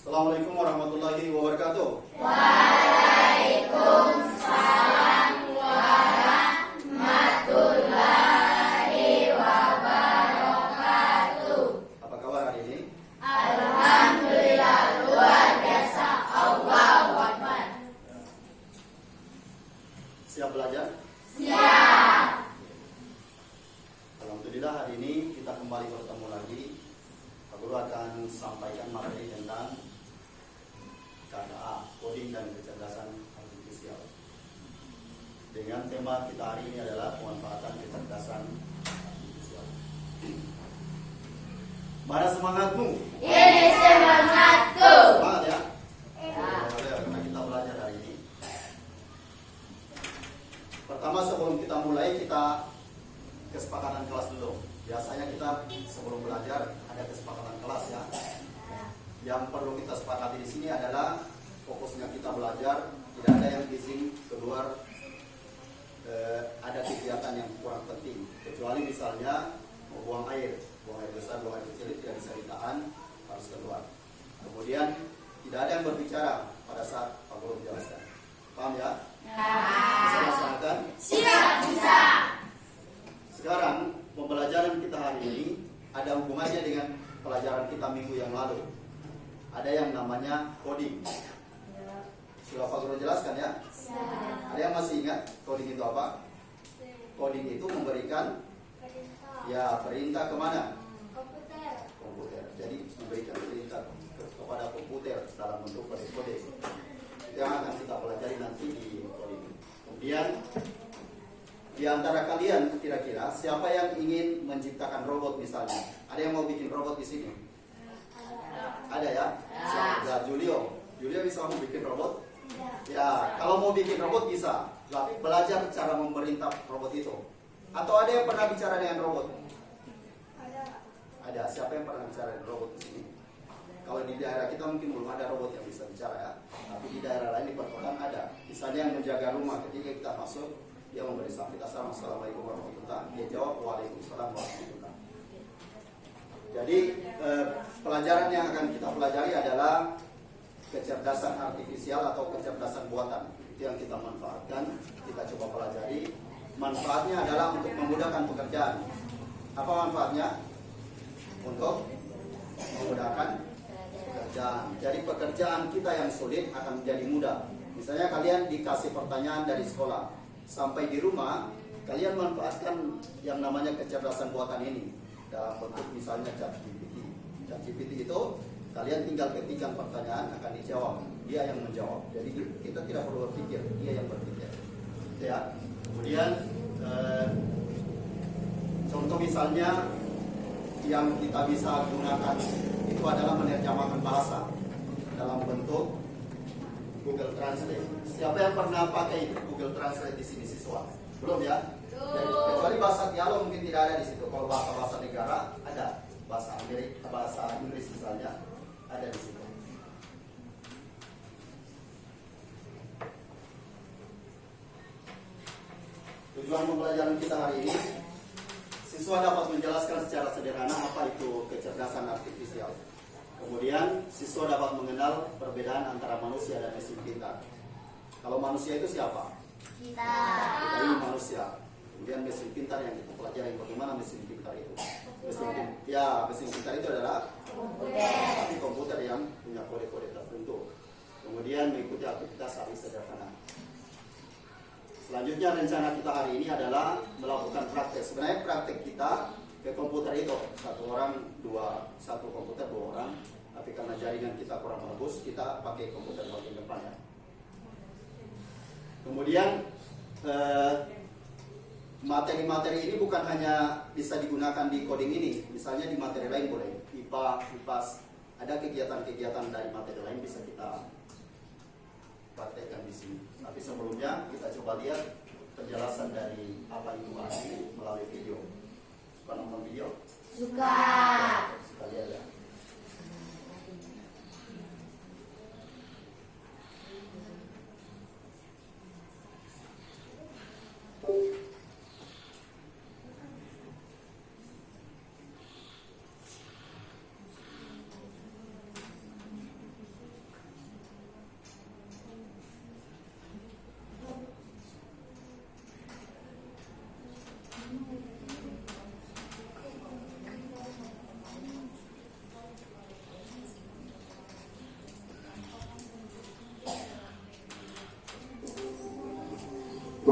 Assalamualaikum warahmatullahi wabarakatuh. Waalaikumsalam warahmatullahi wabarakatuh. Apa kabar hari ini? Alhamdulillah, luar biasa. Allahu Akbar. Siap belajar? Siap. Alhamdulillah hari ini kita kembali bertemu lagi. Pak Guru akan sampaikan materi tentang KKA, coding dan kecerdasan artifisial. Dengan tema kita hari ini adalah pemanfaatan kecerdasan artifisial. Mana semangatmu? Ini semangatku. Semangat ya? Ya. Boleh, karena kita belajar hari ini. Pertama sebelum kita mulai, kita kesepakatan kelas dulu. Biasanya kita sebelum belajar ada kesepakatan kelas ya. Yang perlu kita sepakati di sini adalah fokusnya kita belajar, tidak ada yang izin keluar, ada kegiatan yang kurang penting. Kecuali misalnya mau buang air besar, buang air kecil tidak bisa ditahan, harus keluar. Kemudian tidak ada yang berbicara pada saat Pak Guru menjelaskan. Paham ya? Bisa dilaksanakan? Siap, bisa. Sekarang pembelajaran kita hari ini ada hubungannya dengan pelajaran kita minggu yang lalu. Ada yang namanya coding. Sudah Pak Guru jelaskan ya? Ada yang masih ingat coding itu apa? Coding itu memberikan perintah kemana? Komputer. Jadi memberikan perintah kepada komputer dalam bentuk kode-kode. Yang akan kita pelajari nanti di coding. Kemudian di antara kalian kira-kira siapa yang ingin menciptakan robot misalnya? Ada yang mau bikin robot di sini? Ada ya? Ya, Julio bisa mau bikin robot? Ya, kalau mau bikin robot bisa, tapi belajar cara memerintah robot itu. Atau ada yang pernah bicara dengan robot? Ada. Siapa yang pernah bicara dengan robot di sini? Kalau di daerah kita mungkin belum ada robot yang bisa bicara ya. Tapi di daerah lain di perkotaan ada. Misalnya yang menjaga rumah ketika kita masuk, dia memberi salam. Kita salam, assalamualaikum warahmatullahi wabarakatuh. Dia jawab, waalaikumsalam warahmatullahi wabarakatuh. Jadi pelajaran yang akan kita pelajari adalah kecerdasan artifisial atau kecerdasan buatan. Itu yang kita manfaatkan, kita coba pelajari. Manfaatnya adalah untuk memudahkan pekerjaan. Apa manfaatnya? Untuk memudahkan pekerjaan. Jadi pekerjaan kita yang sulit akan menjadi mudah. Misalnya kalian dikasih pertanyaan dari sekolah, sampai di rumah kalian manfaatkan yang namanya kecerdasan buatan ini dalam bentuk misalnya ChatGPT. ChatGPT itu kalian tinggal ketikkan pertanyaan akan dijawab, dia yang menjawab. Jadi kita tidak perlu berpikir, dia yang berpikir. Ya. Kemudian contoh misalnya yang kita bisa gunakan itu adalah menerjemahkan bahasa dalam bentuk Google Translate. Siapa yang pernah pakai Google Translate di sini siswa? Belum ya? Jadi, kecuali bahasa dialog mungkin tidak ada di situ. Kalau bahasa negara ada, bahasa Amerika, bahasa Inggris misalnya ada di situ. Tujuan pembelajaran kita hari ini, siswa dapat menjelaskan secara sederhana apa itu kecerdasan artifisial. Kemudian siswa dapat mengenal perbedaan antara manusia dan mesin pintar. Kalau manusia itu siapa? Kita. Kita ini manusia. Kemudian mesin pintar yang kita pelajari bagaimana mesin pintar itu. Mesin pintar itu adalah komputer yang punya kode-kode tertentu. Kemudian mengikuti aktivitas hari sederhana. Selanjutnya rencana kita hari ini adalah melakukan praktek. Sebenarnya praktek kita ke komputer itu satu komputer dua orang. Tapi karena jaringan kita kurang bagus, kita pakai komputer bagian depan ya. Kemudian materi-materi ini bukan hanya bisa digunakan di coding ini, misalnya di materi lain boleh, IPA, IPAS, ada kegiatan-kegiatan dari materi lain bisa kita praktekkan di sini. Tapi sebelumnya kita coba lihat penjelasan dari apa itu ASI melalui video. Suka nonton video? Suka. Suka lihat ya.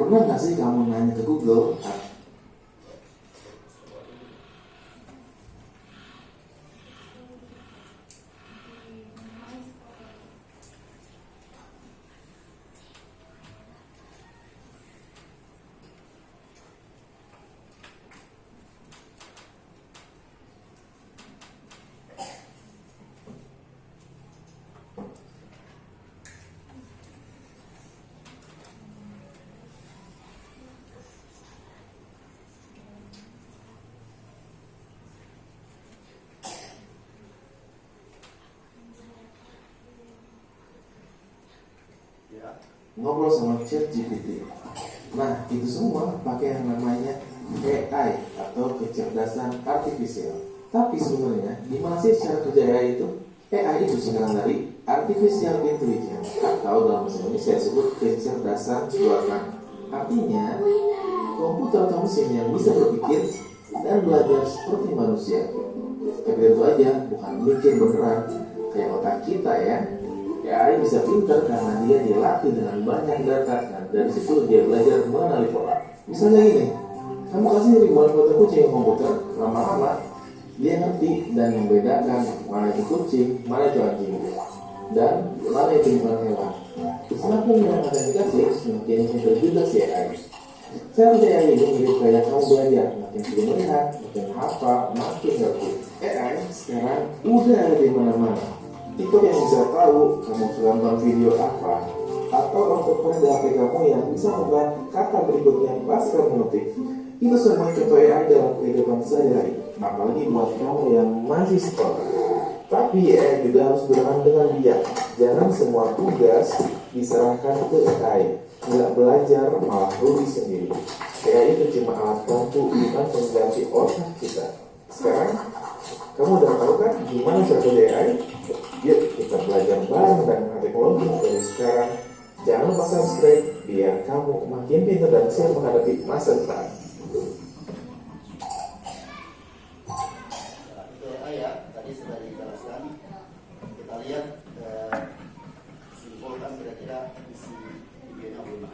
Pernah nggak sih kamu nanya ke Google? Ya. Ngobrol sama ChatGPT. Nah, itu semua pakai yang namanya AI atau kecerdasan artifisial. Tapi sebenarnya gimana sih cara kerja AI itu? AI itu singkatan dari Artificial Intelligence atau dalam bahasa Indonesia disebut kecerdasan buatan. Artinya komputer atau mesin yang bisa berpikir dan belajar seperti manusia. Tapi itu aja, bukan mikir beneran kayak otak kita ya. AI bisa pintar karena dia dilatih dengan banyak data dan dari situ dia belajar mengenali pola. Misalnya gini, kamu kasih ribuan foto kucing ke komputer, lama-lama dia ngerti dan membedakan mana itu kucing, mana itu anjing, dan mana itu bukan hewan. Semakin banyak yang dikasih, semakin pintar juga si AI. Cara AI ini mirip kayak kamu belajar, makin sering melihat, makin hafal, makin ngerti. AI sekarang udah ada di mana-mana. TikTok yang bisa tahu kamu suka nonton video apa, atau untuk di HP kamu yang bisa membuat kata berikutnya pas kamu ngetik. Itu semua contoh AI dalam kehidupan sehari-hari, apalagi buat kamu yang masih sekolah. Tapi AI juga harus bermain dengan bijak. Jangan semua tugas diserahkan ke AI. Nggak belajar malah rugi sendiri. AI itu cuma alat bantu, bukan pengganti otak kita. Sekarang kamu udah tahu kan gimana cara kerja AI? Yuk kita belajar bareng dengan teknologi dari sekarang. Jangan lupa subscribe biar kamu makin pintar dan siap menghadapi masa depan. Itu AI ya, tadi sudah dijelaskan. Kita lihat simpulkan kira-kira isi videonya apa.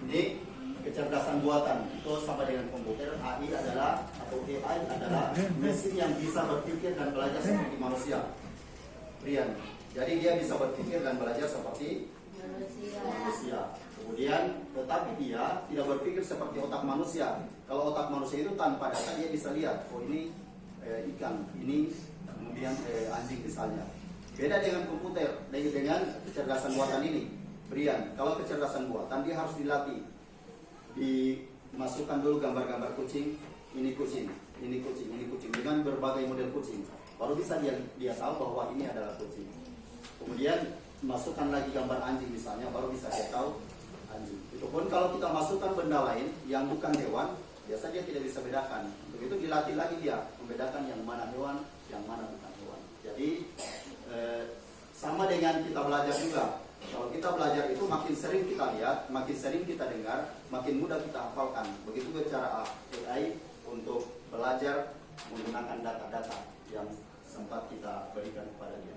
Ini kecerdasan buatan itu sama dengan komputer. AI adalah mesin yang bisa berpikir dan belajar seperti manusia. Rian. Jadi dia bisa berpikir dan belajar seperti manusia. Kemudian tetapi dia tidak berpikir seperti otak manusia. Kalau otak manusia itu tanpa data dia bisa lihat, oh ini ikan, ini kemudian anjing misalnya. Beda dengan komputer, dengan kecerdasan buatan ini. Brian, kalau kecerdasan buatan dia harus dilatih. Dimasukkan dulu gambar-gambar kucing, ini kucing, ini kucing, ini kucing dengan berbagai model kucing. Baru bisa dia tahu bahwa ini adalah kucing. Kemudian masukkan lagi gambar anjing misalnya, baru bisa dia tahu anjing. Itu pun kalau kita masukkan benda lain yang bukan hewan, biasa dia tidak bisa bedakan. Begitu dilatih lagi dia membedakan yang mana hewan, yang mana bukan hewan. Jadi sama dengan kita belajar juga. Kalau kita belajar itu makin sering kita lihat, makin sering kita dengar, makin mudah kita hafalkan. Begitu cara AI untuk belajar menggunakan data-data yang sempat kita berikan kepada dia.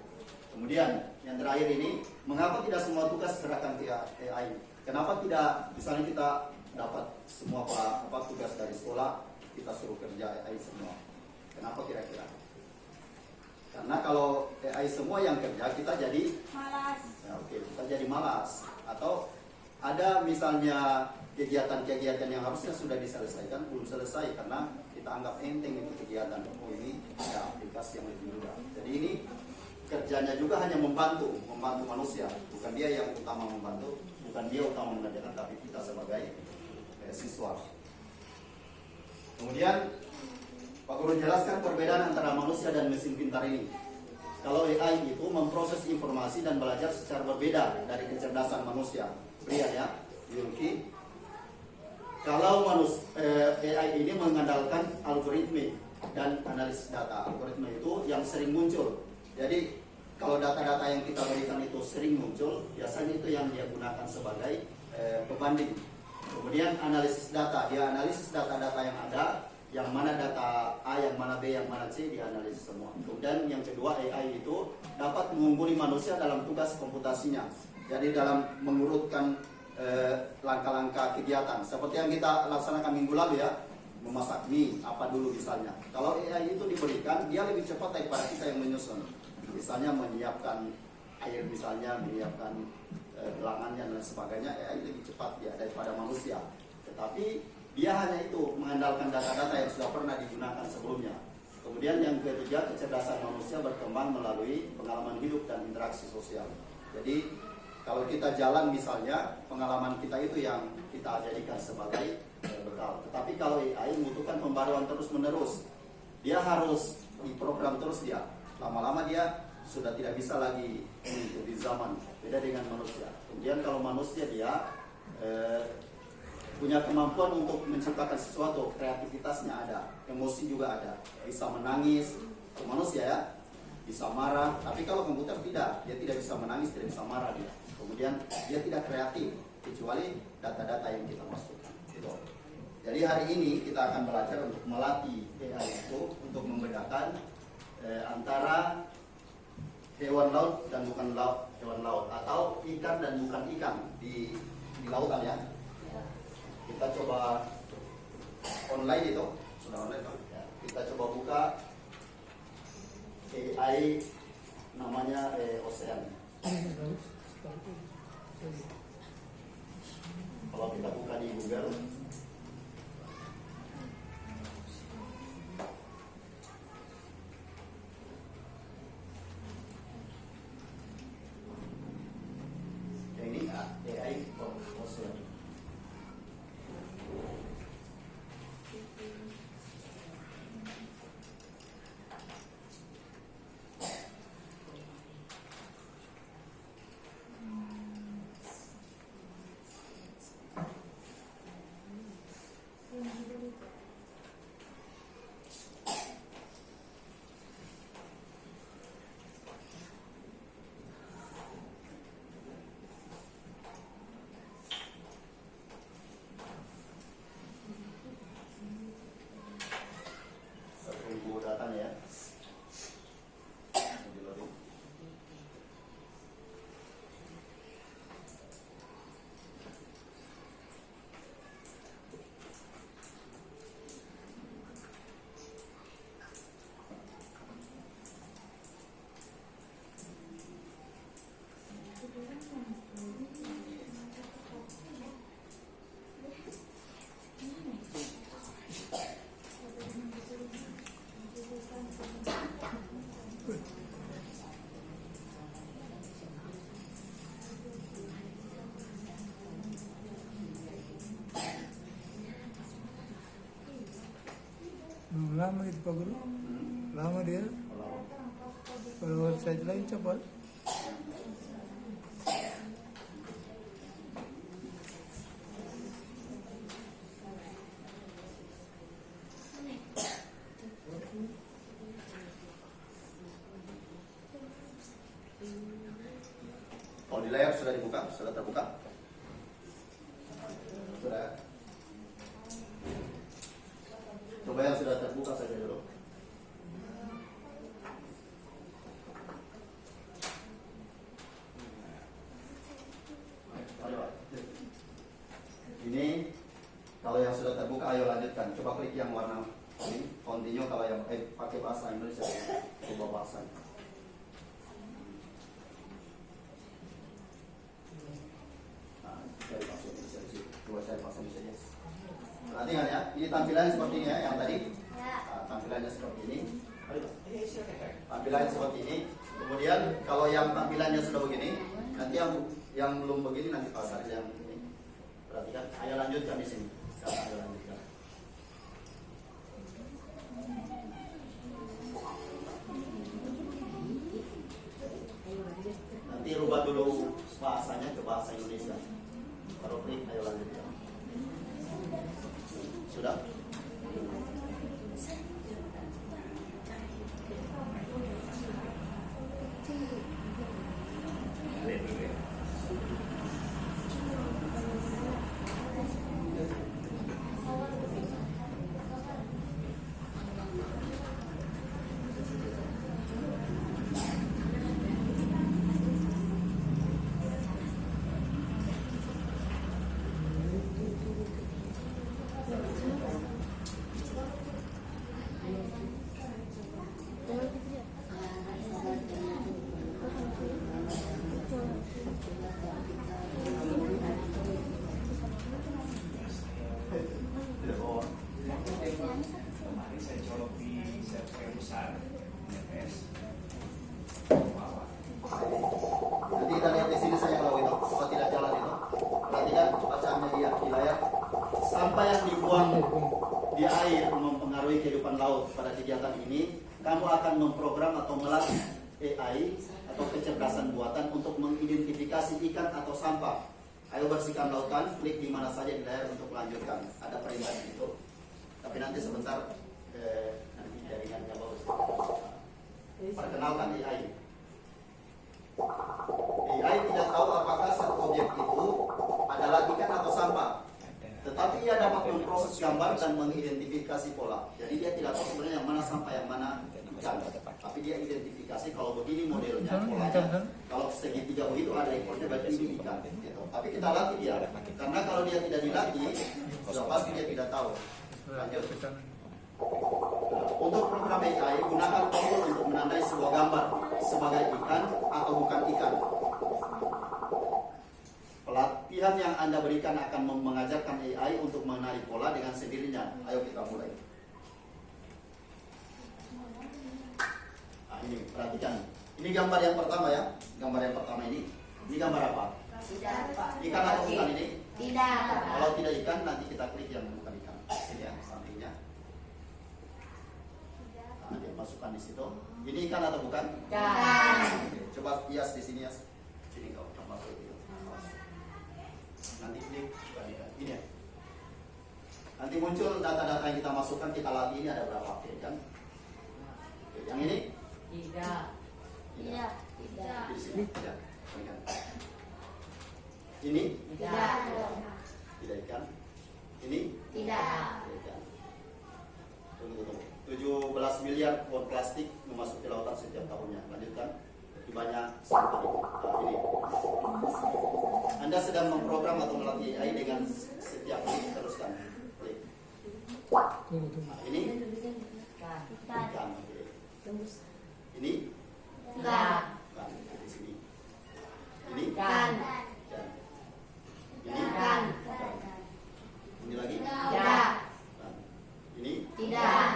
Kemudian yang terakhir ini, mengapa tidak semua tugas diserahkan ke AI? Kenapa tidak, misalnya kita dapat semua tugas dari sekolah, kita suruh kerja AI semua? Kenapa kira-kira? Karena kalau AI semua yang kerja, kita jadi Malas. Ya, kita jadi malas. Atau ada misalnya kegiatan-kegiatan yang harusnya sudah diselesaikan, belum selesai karena kita anggap enteng itu kegiatan. Oh ini ada aplikasi yang lebih mudah. Jadi ini kerjanya juga hanya membantu manusia, bukan dia yang utama membantu, bukan dia utama mengerjakan, tapi kita sebagai siswa. Kemudian Pak Guru jelaskan perbedaan antara manusia dan mesin pintar ini. Kalau AI itu memproses informasi dan belajar secara berbeda dari kecerdasan manusia. Pria ya, Yulki. Kalau AI ini mengandalkan algoritma dan analisis data. Algoritma itu yang sering muncul. Jadi kalau data-data yang kita berikan itu sering muncul, biasanya itu yang dia gunakan sebagai pembanding. Kemudian analisis data, dia analisis data-data yang ada, yang mana data A, yang mana B, yang mana C, dia analisis semua. Kemudian yang kedua, AI itu dapat mengungguli manusia dalam tugas komputasinya. Jadi dalam mengurutkan langkah-langkah kegiatan seperti yang kita laksanakan minggu lalu ya, memasak mie apa dulu misalnya. Kalau AI itu diberikan, dia lebih cepat daripada kita yang menyusun. Misalnya menyiapkan air, misalnya menyiapkan gelangannya dan sebagainya, AI lebih cepat ya daripada manusia. Tetapi dia hanya itu mengandalkan data-data yang sudah pernah digunakan sebelumnya. Kemudian yang ketiga, kecerdasan manusia berkembang melalui pengalaman hidup dan interaksi sosial. Jadi kalau kita jalan misalnya, pengalaman kita itu yang kita jadikan sebagai bekal. Tetapi kalau AI membutuhkan pembaruan terus-menerus, dia harus diprogram terus dia. Lama-lama dia sudah tidak bisa lagi mengikuti zaman, beda dengan manusia. Kemudian kalau manusia dia punya kemampuan untuk menciptakan sesuatu, kreativitasnya ada, emosi juga ada, bisa menangis, manusia ya, bisa marah. Tapi kalau komputer tidak, dia tidak bisa menangis, tidak bisa marah dia. Kemudian dia tidak kreatif kecuali data-data yang kita masukkan. Gitu. Jadi hari ini kita akan belajar untuk melatih AI itu untuk membedakan antara hewan laut dan bukan hewan laut, atau ikan dan bukan ikan di lautan ya. Kita coba online itu, sudah online Pak. Ya. Kita coba buka AI namanya Ocean. Kalau kita buka di Google, ini AI Ocean. Tunggu datanya ya. Lama gitu Pak Guru, lama dia. Kalau website lain cepat. Kalau di layar sudah dibuka, sudah terbuka? Sudah. Coba yang sudah terbuka saja dulu. Ini kalau yang sudah terbuka, ayo lanjutkan. Coba klik yang warna ini, continue. Kalau yang pakai bahasa Indonesia, coba bahasa. Cari bahasa Indonesia di situ. Coba cari bahasa Indonesia. Perhatikan ya, ini tampilannya seperti ini ya, yang tadi. Tampilannya seperti ini. Tampilannya seperti ini. Kemudian kalau yang tampilannya sudah begini, nanti yang belum begini nanti pasar yang ini. Perhatikan. Ayo lanjutkan di sini. Sekarang ayo lanjutkan. Nanti rubah dulu bahasanya ke bahasa Indonesia. Baru klik, ayo lanjutkan. Sudah? akan memprogram atau melatih AI atau kecerdasan buatan untuk mengidentifikasi ikan atau sampah. Ayo bersihkan lautan, klik di mana saja di layar untuk melanjutkan. Ada perintah itu. Tapi nanti sebentar nanti jaringannya bagus. Perkenalkan AI. AI tidak tahu apakah satu objek itu adalah ikan atau sampah. Tetapi ia dapat memproses gambar dan mengidentifikasi pola. Jadi dia tidak tahu sebenarnya yang mana sampah, yang mana ikan. Tapi dia identifikasi kalau begini modelnya, polanya. Kalau segitiga begitu ada ekornya, berarti ini ikan. Gitu. Tapi kita latih dia. Karena kalau dia tidak dilatih, sudah pasti dia tidak tahu. Lanjut. Untuk program AI, gunakan tombol untuk menandai sebuah gambar sebagai ikan atau bukan ikan. Pelatihan yang Anda berikan akan mengajarkan AI untuk mengenali pola dengan sendirinya. Ayo kita mulai. Nah, ini perhatikan. Ini gambar yang pertama ya. Gambar yang pertama ini. Ini gambar apa? Ikan atau bukan ini? Tidak. Kalau tidak ikan, nanti kita klik yang bukan ikan. Sini ya, sampingnya. Nah, dia masukkan di situ. Ini ikan atau bukan? Oke, coba hias di sini ya. Sini kau tambah itu. Nanti klik bukan ikan. Ini ya. Nanti muncul data-data yang kita masukkan, kita latih ini ada berapa? Oke, kan? Oke, yang ini? Tidak. Di sini. Ya. Ikan. Ini? Tidak. Tidak ikan. Ini? Tidak. Ikan. Tunggu. 17 miliar ton plastik memasuki lautan setiap tahunnya. Lanjutkan. Banyak sampah itu. Nah, ini. Anda sedang memprogram atau melatih AI dengan setiap klik. Teruskan. Klik. Nah, ini? Ikan. Oke. Ini? Tidak. Ikan. Di sini. Ini? Ikan. Ikan. Ini? Ikan. Ini lagi? Tidak. Ikan. Ini? Tidak.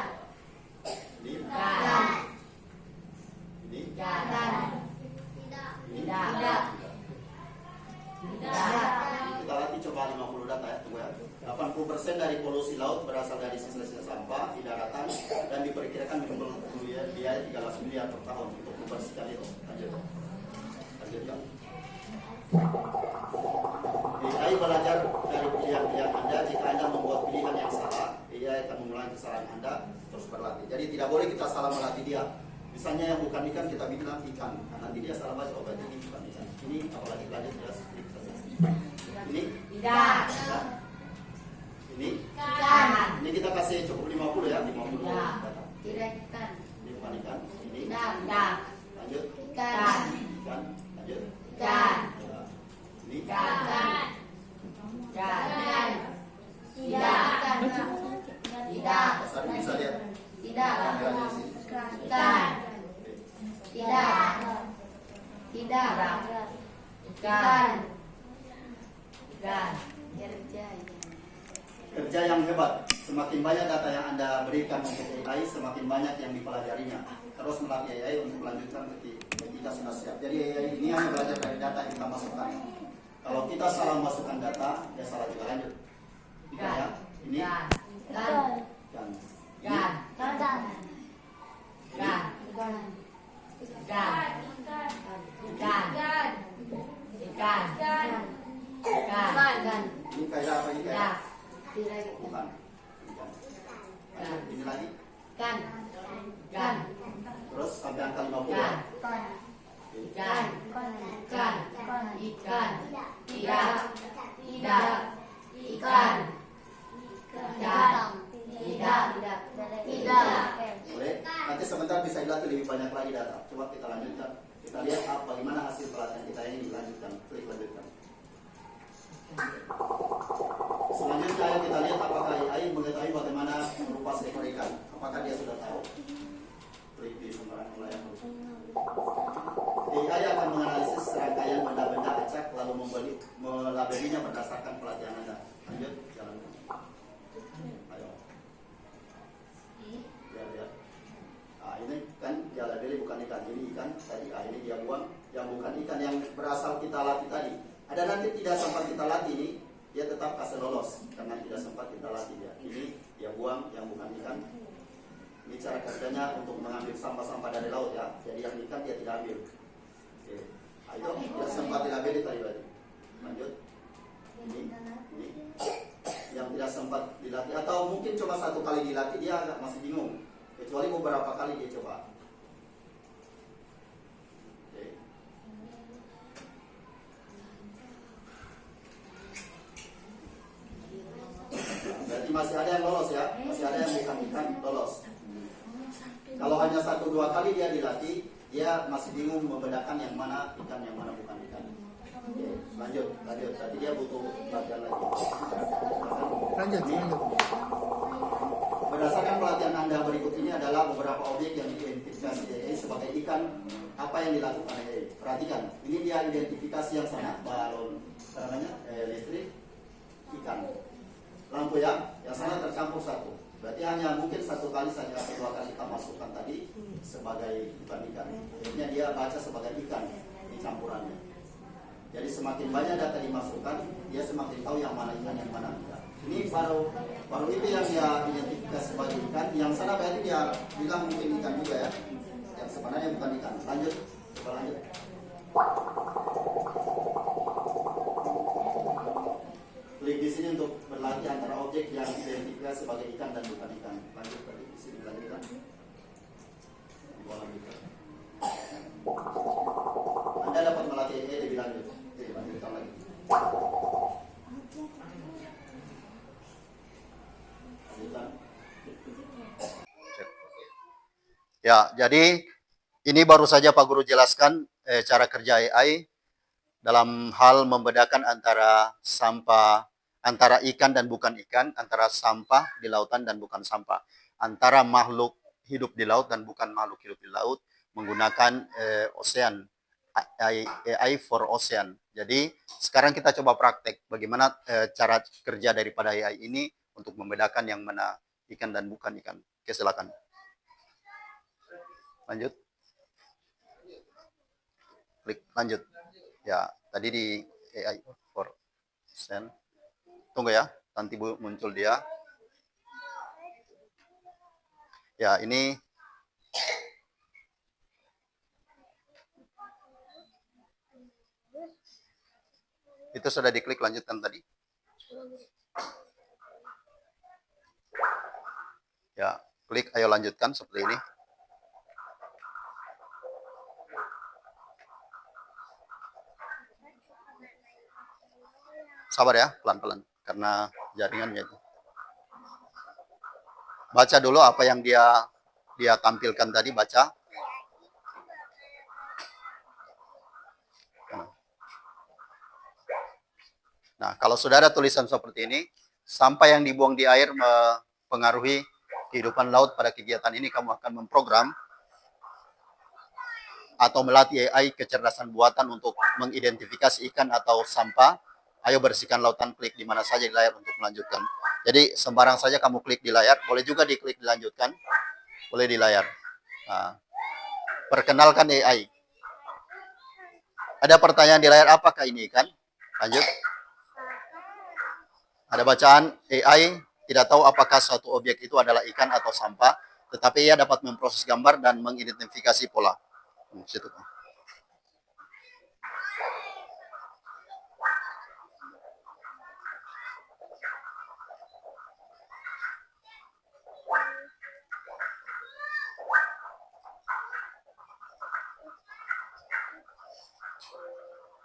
Ini? Ikan. Ini? Ikan. Ini? Tidak. Tidak. Kita latih coba 50 data ya, tunggu ya. 80% dari polusi laut berasal dari sisa-sisa sampah di daratan dan diperkirakan menimbulkan biaya 13 miliar per tahun untuk membersihkan itu. Lanjutkan. AI belajar dari pilihan-pilihan Anda. Jika Anda membuat pilihan yang salah, AI akan mengulangi kesalahan Anda terus berlatih. Jadi tidak boleh kita salah melatih dia. Misalnya yang bukan ikan kita bilang ikan, nah, nanti dia salah baca, oh berarti ini bukan ikan. Ini apalagi lanjut ya. Ini? Tidak. Ya. Ini? Ikan. Ini kita kasih cukup 50 ya, 50. Tidak. Tidak ikan. Ini bukan ikan. Ini? Tidak. Lanjut. Ikan. Ikan. Lanjut. Ikan. Ya. Ini? Ikan. Ikan. Tidak. Tidak. Pasar bisa lihat. Tidak. Lihat di sini. Ikan. Tidak. Tidak. Ikan. Ikan. Kerja yang hebat. Semakin banyak data yang Anda berikan untuk AI, semakin banyak yang dipelajarinya. Terus melatih AI untuk melanjutkan ketika sudah siap. Jadi AI ini hanya belajar dari data yang kita masukkan. Kalau kita salah masukkan data, ya salah juga lanjut. Ya, ini Ikan. kan. Ikan. Ikan. Ikan. Ikan. Ikan. Ikan. Ikan. Ini kayak apa ini kayak? Tidak. Bukan. Ikan. Lanjut. Ini lagi. Ikan. Ikan. Terus sampai angka 50. Ikan. Ikan. Ikan. Ikan. Tidak. Tidak. Ikan. Ikan. Tidak. Tidak. Boleh? Nanti sebentar bisa dilatih lebih banyak lagi data. Coba kita lanjutkan. Kita lihat bagaimana hasil pelatihan kita ini. Dilanjutkan. Klik lanjutkan. Selanjutnya ayo kita lihat apakah AI mengetahui bagaimana rupa seekor ikan. Apakah dia sudah tahu? Klik di sembarang layar. AI akan menganalisis serangkaian benda-benda acak lalu melabelinya berdasarkan pelatihan Anda. Lanjut, jalankan. Ayo. Lihat. Ah, ini kan dia labeli bukan ikan. Ini ikan tadi. Ah, ini dia buang yang bukan ikan yang berasal kita latih tadi. Ada nanti tidak sempat kita latih ini, dia tetap kasih lolos karena tidak sempat kita latih dia. Ini dia buang yang bukan ikan. Ini cara kerjanya untuk mengambil sampah-sampah dari laut ya. Jadi yang ikan dia tidak ambil. Oke. Nah, itu tidak sempat dilabeli tadi berarti. Lanjut. Ini yang tidak sempat dilatih atau mungkin cuma satu kali dilatih dia agak masih bingung. Kecuali beberapa kali dia coba. Oke. Berarti masih ada yang lolos ya, masih ada yang bukan ikan lolos. Kalau hanya 1-2 kali dia dilatih, dia masih bingung membedakan yang mana ikan, yang mana bukan ikan. Oke, lanjut. Tadi dia butuh latihan lagi. Lanjut. Berdasarkan pelatihan Anda berikut ini adalah beberapa objek yang diidentifikasi AI sebagai ikan. Apa yang dilakukan AI? Perhatikan, ini dia identifikasi yang sana, balon listrik, ikan. Lampu ya, yang sana tercampur satu. Berarti hanya mungkin 1 kali saja atau 2 kali kita masukkan tadi sebagai bukan ikan. Akhirnya dia baca sebagai ikan di campurannya. Jadi semakin banyak data dimasukkan, dia semakin tahu yang mana ikan, yang mana tidak. Ini baru itu yang dia identifikasi sebagai ikan. Yang sana berarti dia bilang mungkin ikan juga ya. Yang sebenarnya bukan ikan. Lanjut, coba lanjut. Klik di sini untuk berlatih antara objek yang identifikasi sebagai ikan dan bukan ikan. Lanjut tadi di sini lanjutkan. Lanjutkan. Anda dapat melatih ini lebih lanjut. Oke, lanjutkan lagi. Lanjutkan. Ya, jadi ini baru saja Pak Guru jelaskan cara kerja AI dalam hal membedakan antara sampah, antara ikan dan bukan ikan, antara sampah di lautan dan bukan sampah, antara makhluk hidup di laut dan bukan makhluk hidup di laut, menggunakan AI for Ocean. Jadi sekarang kita coba praktek bagaimana cara kerja daripada AI ini untuk membedakan yang mana ikan dan bukan ikan. Oke, silakan. Lanjut. Klik lanjut. Ya, tadi di AI for Ocean. Tunggu ya, nanti muncul dia. Ya, ini itu sudah diklik lanjutkan tadi. Ya, klik ayo lanjutkan seperti ini. Sabar ya, pelan-pelan karena jaringannya itu. Baca dulu apa yang dia tampilkan tadi, baca. Nah, kalau sudah ada tulisan seperti ini, sampah yang dibuang di air mempengaruhi kehidupan laut. Pada kegiatan ini kamu akan memprogram atau melatih AI kecerdasan buatan untuk mengidentifikasi ikan atau sampah. Ayo bersihkan lautan, klik di mana saja di layar untuk melanjutkan. Jadi sembarang saja kamu klik di layar, boleh juga diklik dilanjutkan, boleh di layar. Nah, perkenalkan AI. Ada pertanyaan di layar, apakah ini ikan? Lanjut. Ada bacaan AI tidak tahu apakah suatu objek itu adalah ikan atau sampah, tetapi ia dapat memproses gambar dan mengidentifikasi pola. Situ.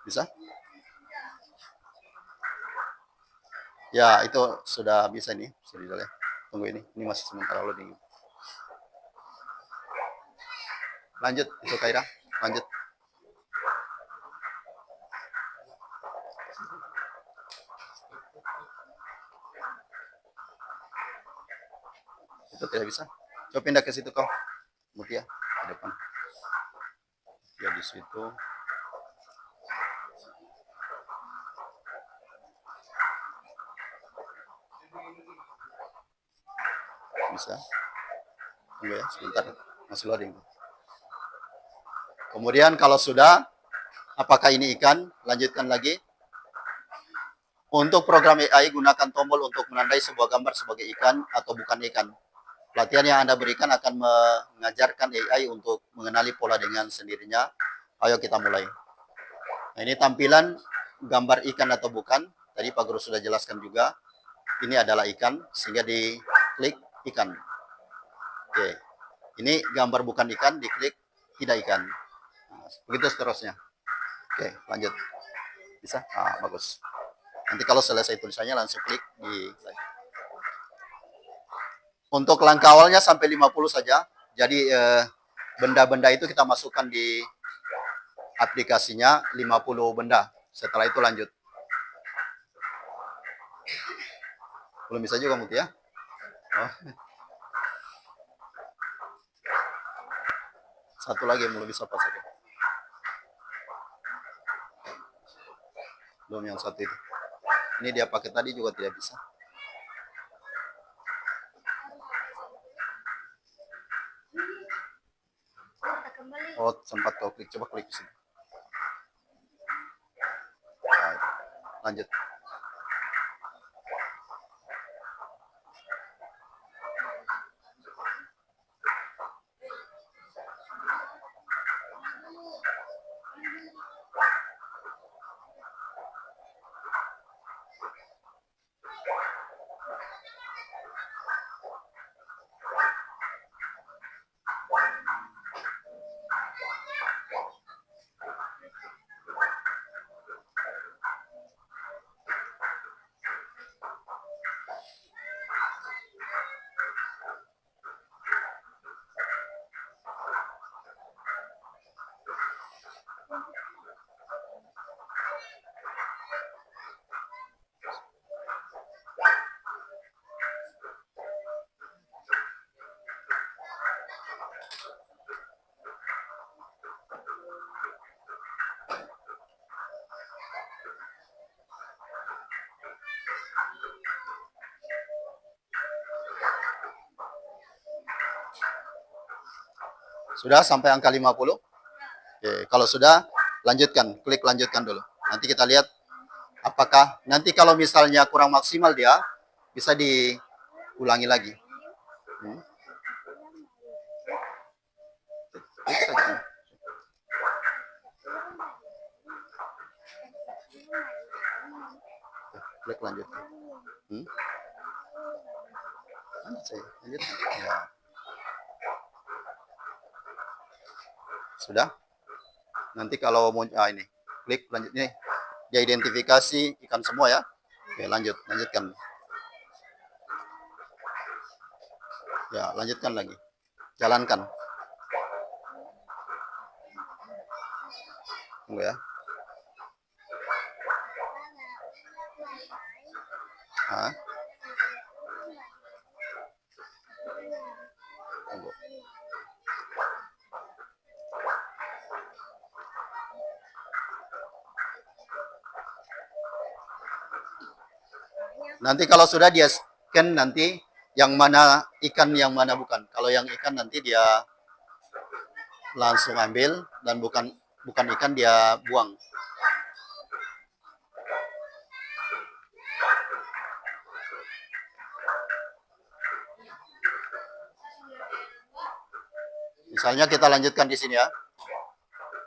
Bisa? Ya, itu sudah bisa nih. Tunggu ini masih sementara loading. Lanjut, itu Kaira. Lanjut. Itu tidak bisa. Coba pindah ke situ kau. Mutia, ke depan. Ya di situ. Bisa. Tunggu ya, sebentar. Masih loading. Kemudian kalau sudah, apakah ini ikan? Lanjutkan lagi. Untuk program AI, gunakan tombol untuk menandai sebuah gambar sebagai ikan atau bukan ikan. Pelatihan yang Anda berikan akan mengajarkan AI untuk mengenali pola dengan sendirinya. Ayo kita mulai. Nah, ini tampilan gambar ikan atau bukan. Tadi Pak Guru sudah jelaskan juga. Ini adalah ikan, sehingga diklik ikan. Oke. Ini gambar bukan ikan, diklik tidak ikan. Nah, begitu seterusnya. Oke, lanjut. Bisa? Ah, bagus. Nanti kalau selesai tulisannya langsung klik di Untuk langkah awalnya sampai 50 saja. Jadi benda-benda itu kita masukkan di aplikasinya 50 benda. Setelah itu lanjut. Belum bisa juga Muti ya? Oh. Satu lagi yang belum bisa apa saja. Belum yang satu itu. Ini dia pakai tadi juga tidak bisa. Oh, sempat kau klik. Coba klik di sini. Nah, lanjut. Sudah sampai angka 50? Oke, kalau sudah, lanjutkan. Klik lanjutkan dulu. Nanti kita lihat apakah nanti kalau misalnya kurang maksimal dia, bisa diulangi lagi. Klik saja. Klik lanjutkan. Lanjut saya. Lanjutkan. Ya. Sudah? Nanti kalau mau ini, klik lanjut ini. Dia identifikasi ikan semua ya. Oke, lanjutkan. Ya, lanjutkan lagi. Jalankan. Tunggu ya. Hah? Tunggu. Nanti kalau sudah dia scan nanti yang mana ikan yang mana bukan. Kalau yang ikan nanti dia langsung ambil dan bukan ikan dia buang. Misalnya kita lanjutkan di sini ya.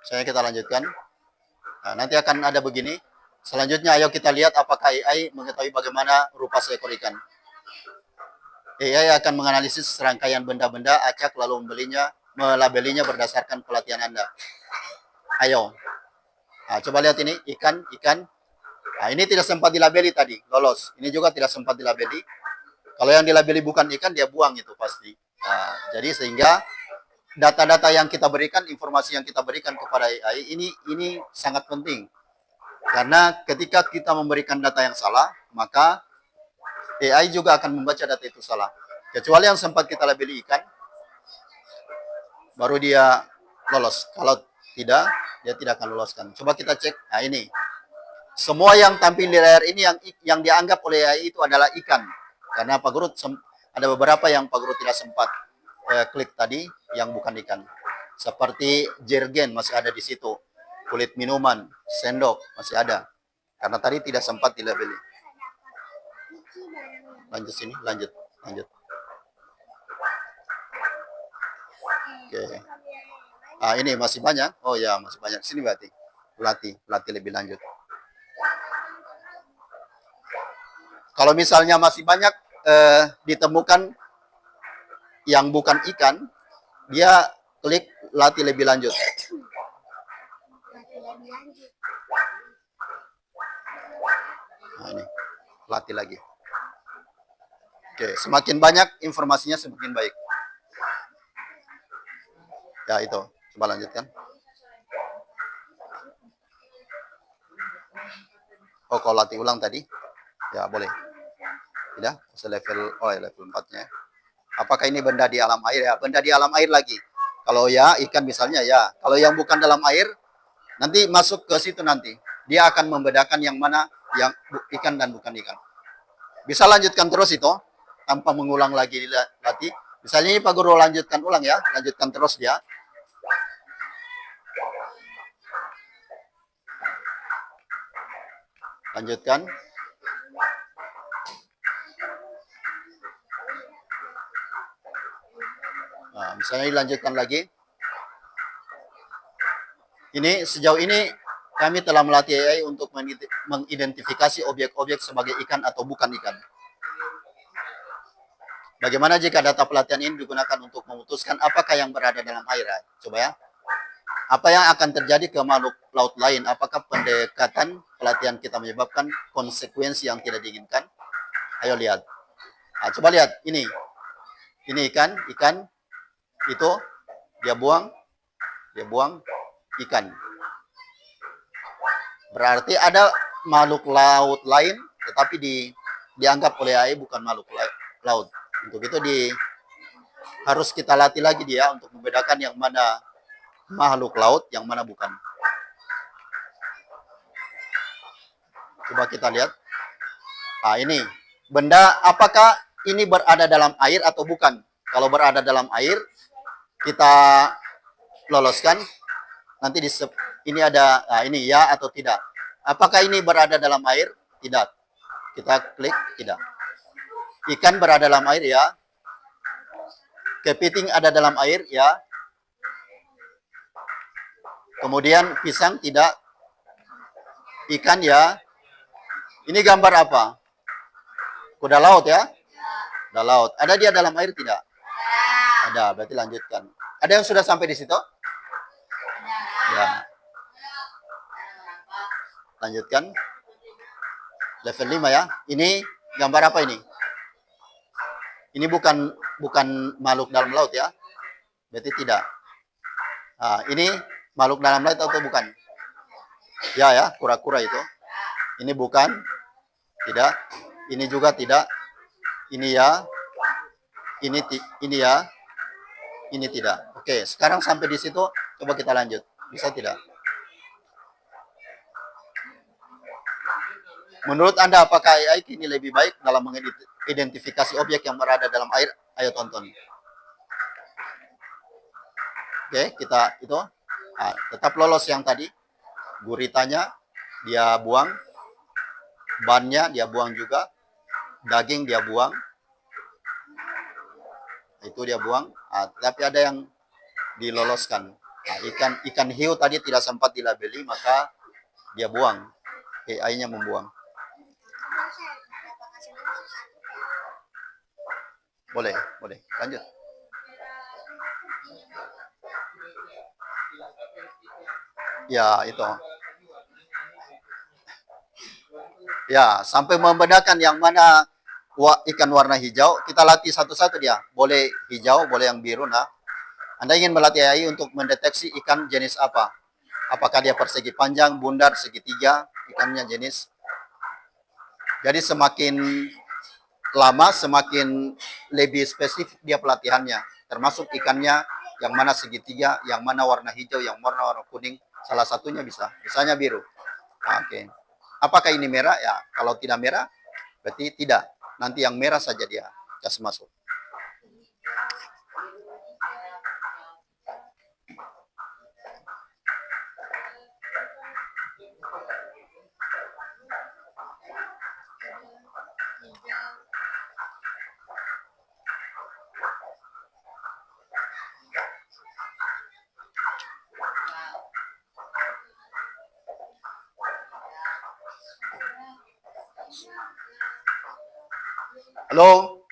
Misalnya kita lanjutkan. Nah, nanti akan ada begini. Selanjutnya ayo kita lihat apakah AI mengetahui bagaimana rupa seekor ikan. AI akan menganalisis serangkaian benda-benda acak lalu melabelinya berdasarkan pelatihan Anda. Ayo. Nah, coba lihat ini, ikan. Nah, ini tidak sempat dilabeli tadi, lolos. Ini juga tidak sempat dilabeli. Kalau yang dilabeli bukan ikan, dia buang itu pasti. Nah, jadi sehingga data-data yang kita berikan, informasi yang kita berikan kepada AI, ini sangat penting. Karena ketika kita memberikan data yang salah, maka AI juga akan membaca data itu salah. Kecuali yang sempat kita labeli ikan, baru dia lolos. Kalau tidak, dia tidak akan loloskan. Coba kita cek. Nah ini, semua yang tampil di layar ini yang dianggap oleh AI itu adalah ikan. Karena Pak Guru ada beberapa yang Pak Guru tidak sempat klik tadi yang bukan ikan. Seperti jergen masih ada di situ. Kulit minuman, sendok masih ada. Karena tadi tidak sempat dilabeli. Lanjut sini, lanjut. Oke. Ini masih banyak. Oh ya, masih banyak. Sini berarti. Pelatih lebih lanjut. Kalau misalnya masih banyak ditemukan yang bukan ikan, dia klik latih lebih lanjut. Nah, ini latih lagi. Oke, semakin banyak informasinya semakin baik. Ya itu, coba lanjutkan. Oh, kalau latih ulang tadi, ya boleh. Tidak, level 4-nya. Apakah ini benda di alam air ya? Benda di alam air lagi. Kalau ya, ikan misalnya ya. Kalau yang bukan dalam air, nanti masuk ke situ nanti. Dia akan membedakan yang mana yang ikan dan bukan ikan. Bisa lanjutkan terus itu, tanpa mengulang lagi latih. Misalnya ini Pak Guru lanjutkan ulang ya. Lanjutkan terus dia. Lanjutkan. Nah, misalnya dilanjutkan lagi. Ini sejauh ini kami telah melatih AI untuk mengidentifikasi objek-objek sebagai ikan atau bukan ikan. Bagaimana jika data pelatihan ini digunakan untuk memutuskan apakah yang berada dalam air? Coba ya. Apa yang akan terjadi ke makhluk laut lain? Apakah pendekatan pelatihan kita menyebabkan konsekuensi yang tidak diinginkan? Ayo lihat. Nah, coba lihat. Ini ikan. Itu dia buang ikan. Berarti ada makhluk laut lain, tetapi dianggap oleh AI bukan makhluk laut. Untuk itu harus kita latih lagi dia untuk membedakan yang mana makhluk laut, yang mana bukan. Coba kita lihat. Nah, ini benda, apakah ini berada dalam air atau bukan? Kalau berada dalam air, kita loloskan. Nanti ini ada, nah ini ya atau tidak. Apakah ini berada dalam air? Tidak. Kita klik tidak. Ikan berada dalam air ya. Kepiting ada dalam air ya. Kemudian pisang tidak. Ikan ya. Ini gambar apa? Kuda laut ya? Kuda laut. Ada dia dalam air tidak? Ada, berarti lanjutkan. Ada yang sudah sampai di situ? Ya. Lanjutkan. Level 5 ya. Ini gambar apa ini? Ini bukan makhluk dalam laut ya. Berarti tidak. Nah, ini makhluk dalam laut atau bukan? Ya, kura-kura itu. Ini bukan. Tidak. Ini juga tidak. Ini ya. Ini ya. Ini tidak. Oke, sekarang sampai di situ coba kita lanjut. Bisa tidak? Menurut Anda apakah AI kini lebih baik dalam mengidentifikasi objek yang berada dalam air? Ayo tonton. Oke, kita itu. Nah, tetap lolos yang tadi. Guritanya dia buang. Bannya dia buang juga. Daging dia buang. Itu dia buang. Nah, tapi ada yang diloloskan. Nah, ikan hiu tadi tidak sempat dilabeli, maka dia buang. AI-nya membuang. Boleh. Lanjut. Ya, itu. Ya, sampai membedakan yang mana ikan warna hijau, kita latih satu-satu dia. Boleh hijau, boleh yang biru. Nah, Anda ingin melatih AI untuk mendeteksi ikan jenis apa? Apakah dia persegi panjang, bundar, segitiga, ikannya jenis. Jadi semakin lama, semakin lebih spesifik dia pelatihannya. Termasuk ikannya, yang mana segitiga, yang mana warna hijau, yang mana warna kuning. Salah satunya bisa. Misalnya biru. Nah, oke. Apakah ini merah? Ya, kalau tidak merah, berarti tidak. Nanti yang merah saja dia kasih masuk. Halo?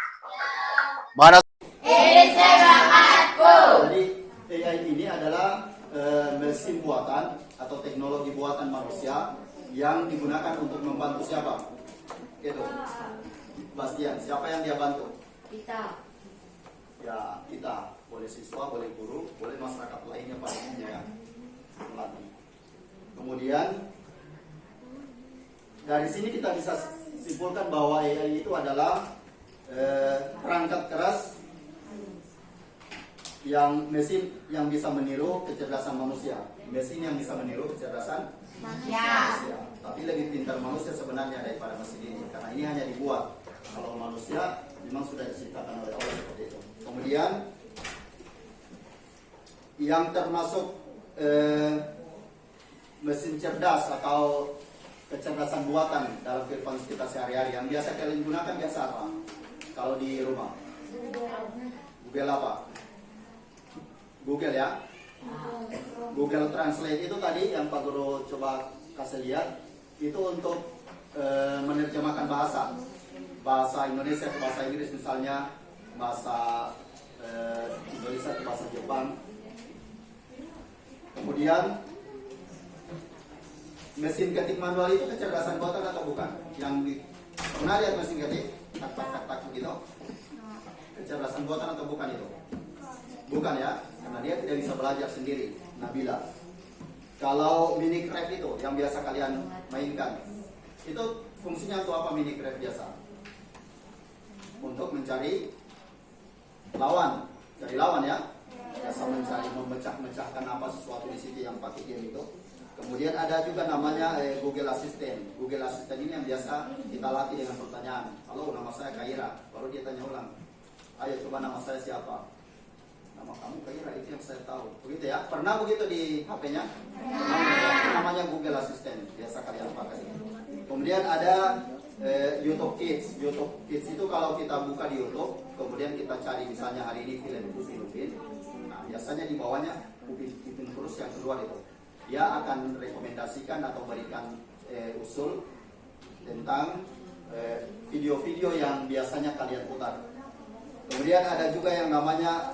Mana? Ini semangatku. Jadi AI ini adalah mesin buatan atau teknologi buatan manusia yang digunakan untuk membantu siapa? Itu. Bastian, siapa yang dia bantu? Kita. Ya, kita. Boleh siswa, boleh guru, boleh masyarakat lainnya pastinya ya. Melatih. Kemudian dari sini kita bisa simpulkan bahwa AI itu adalah perangkat keras yang mesin yang bisa meniru kecerdasan manusia. Mesin yang bisa meniru kecerdasan manusia. Tapi lebih pintar manusia sebenarnya daripada mesin ini, karena ini hanya dibuat. Kalau manusia memang sudah diciptakan oleh Allah seperti itu. Kemudian yang termasuk mesin cerdas atau kecerdasan buatan dalam kehidupan kita sehari-hari yang biasa kalian gunakan biasa apa? Kalau di rumah? Google apa? Google ya? Google Translate itu tadi yang Pak Guru coba kasih lihat, itu untuk menerjemahkan bahasa Indonesia ke bahasa Inggris, misalnya bahasa Indonesia ke bahasa Jepang. Kemudian mesin ketik manual itu kecerdasan buatan atau bukan? Pernah lihat mesin ketik? Tak begitu? Kecerdasan buatan atau bukan itu? Bukan ya, karena dia tidak bisa belajar sendiri. Nabila. Kalau Minecraft itu yang biasa kalian mainkan, itu fungsinya untuk apa Minecraft biasa? Untuk mencari lawan, cari lawan ya. Biasa mencari memecah-mecahkan apa sesuatu di situ yang pakai game itu. Kemudian ada juga namanya Google Assistant. Google Assistant ini yang biasa kita latih dengan pertanyaan. Halo, nama saya Kaira. Baru dia tanya ulang. Ayo coba nama saya siapa? Nama kamu Kaira, itu yang saya tahu. Begitu ya? Pernah begitu di HP-nya? Namanya Google Assistant. Biasa kalian pakai. Kemudian ada YouTube Kids. YouTube Kids itu kalau kita buka di YouTube, kemudian kita cari misalnya hari ini film Upin. Nah, biasanya di bawahnya Upin terus yang keluar itu. Dia akan rekomendasikan atau berikan usul tentang video-video yang biasanya kalian putar. Kemudian ada juga yang namanya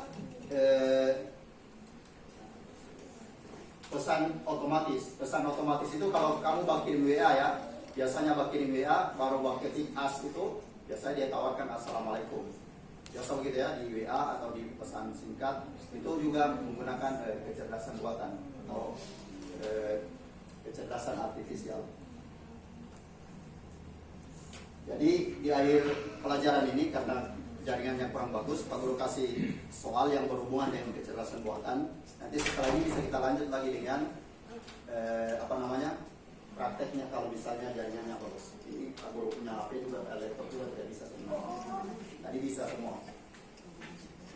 pesan otomatis. Pesan otomatis itu kalau kamu kirim WA ya, biasanya kirim WA baru ketik as itu, biasanya dia tawarkan assalamualaikum. Biasa begitu ya di WA atau di pesan singkat, itu juga menggunakan kecerdasan buatan atau kecerdasan artifisial. Jadi di akhir pelajaran ini karena jaringannya kurang bagus, Pak Guru kasih soal yang berhubungan dengan kecerdasan buatan. Nanti setelah ini bisa kita lanjut lagi dengan prakteknya kalau misalnya jaringannya bagus. Ini Pak Guru punya HP juga, laptop juga tidak bisa semua. Tadi bisa semua.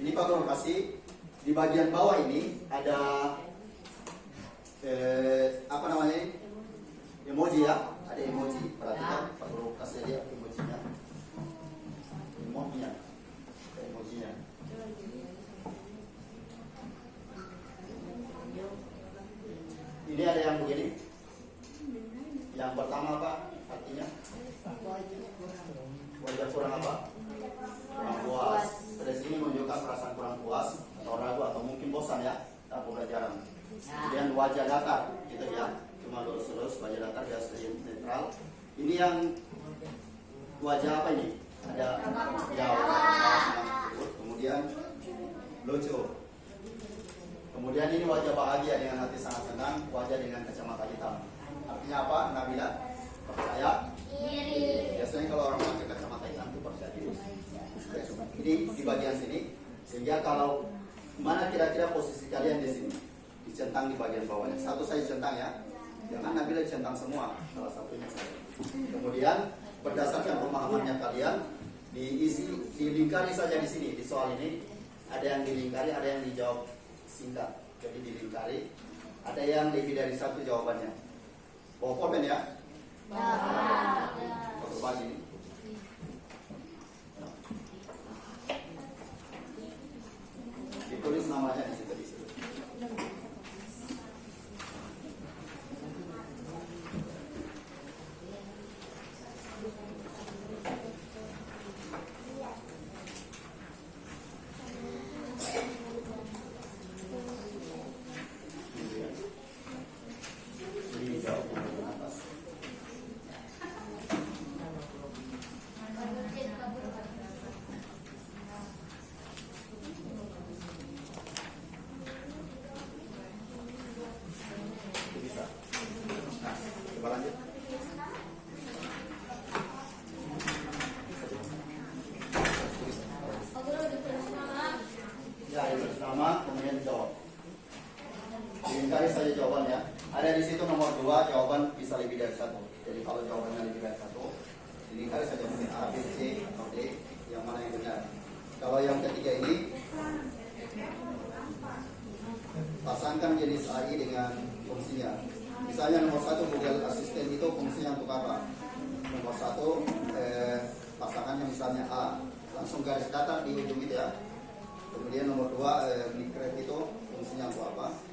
Ini Pak Guru kasih di bagian bawah ini ada emoji ya, ada emoji. Perhatikan Pak Guru kasih lihat emojinya. Emojinya. Ini ada yang begini. Yang pertama apa artinya? Wajah kurang apa? Kurang puas. Dari sini menunjukkan perasaan kurang puas atau ragu atau mungkin bosan ya dalam pembelajaran. Kemudian wajah datar, gitu ya, cuma lurus-lurus, wajah datar biasanya netral. Ini yang wajah apa ini? Ada kemudian lucu. Kemudian ini wajah bahagia dengan hati sangat senang, wajah dengan kacamata hitam. Artinya apa, Nabila? Percaya diri. Biasanya kalau orang pakai kacamata hitam itu percaya diri. Ini di bagian sini, sehingga kalau mana kira-kira posisi kalian di sini? Dicentang di bagian bawahnya. Satu saya centang ya. Jangan Nabila centang semua, salah satunya saya. Kemudian berdasarkan pemahamannya kalian, dilingkari saja di sini di soal ini. Ada yang dilingkari, ada yang dijawab singkat. Jadi dilingkari. Ada yang lebih dari satu jawabannya. Bawa komen ya. Berbagi ini. Ditulis namanya di situ. ada di situ nomor 2 jawaban bisa lebih dari 1. Jadi kalau jawabannya lebih dari 1, ini kali saja mungkin A, B, C atau D, yang mana yang benar. Kalau yang ketiga ini, pasangkan jenis AI dengan fungsinya. Misalnya nomor 1 Google Assistant itu fungsinya untuk apa? Nomor 1 pasangannya misalnya A, langsung garis datar di ujung itu ya. Kemudian nomor 2 Minecraft itu fungsinya untuk apa?